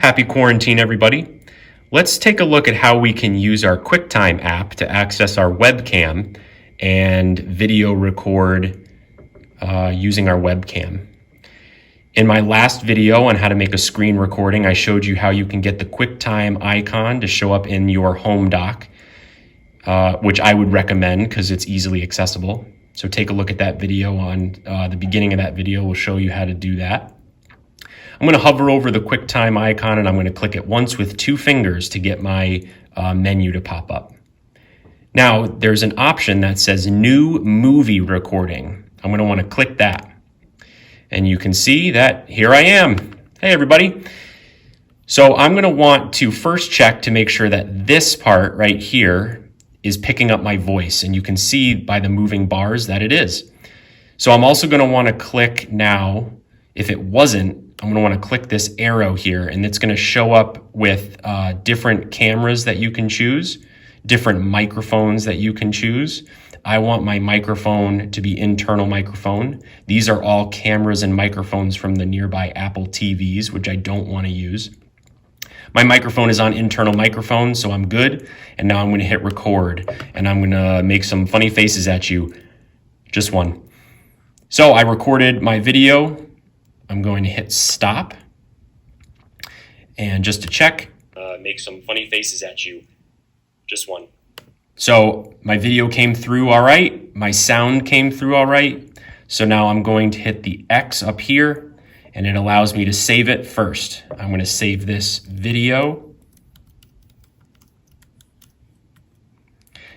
Happy quarantine, everybody. Let's take a look at how we can use our QuickTime app to access our webcam and video record using our webcam. In my last video on how to make a screen recording, I showed you how you can get the QuickTime icon to show up in your home dock, which I would recommend because it's easily accessible. So take a look at that video. On the beginning of that video will show you how to do that. I'm going to hover over the QuickTime icon and I'm going to click it once with 2 fingers to get my menu to pop up. Now there's an option that says New Movie Recording. I'm going to want to click that. And you can see that here I am. Hey everybody. So I'm going to want to first check to make sure that this part right here is picking up my voice. And you can see by the moving bars that it is. So I'm also going to want to click now. If it wasn't, I'm going to want to click this arrow here, and it's going to show up with different cameras that you can choose, different microphones that you can choose. I want my microphone to be internal microphone. These are all cameras and microphones from the nearby Apple TVs, which I don't want to use. My microphone is on internal microphone, so I'm good. And now I'm going to hit record, and I'm going to make some funny faces at you. Just one. So I recorded my video. I'm going to hit stop, and just to check, make some funny faces at you. Just one. So my video came through all right. My sound came through all right. So now I'm going to hit the X up here, and it allows me to save it first. I'm going to save this video,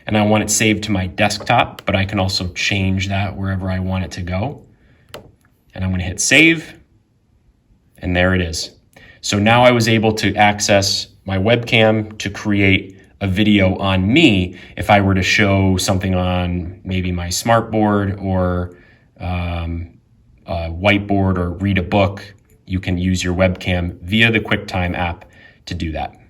and I want it saved to my desktop, but I can also change that wherever I want it to go. And I'm going to hit save. And there it is. So now I was able to access my webcam to create a video on me if I were to show something on maybe my smartboard or a whiteboard or read a book. You can use your webcam via the QuickTime app to do that.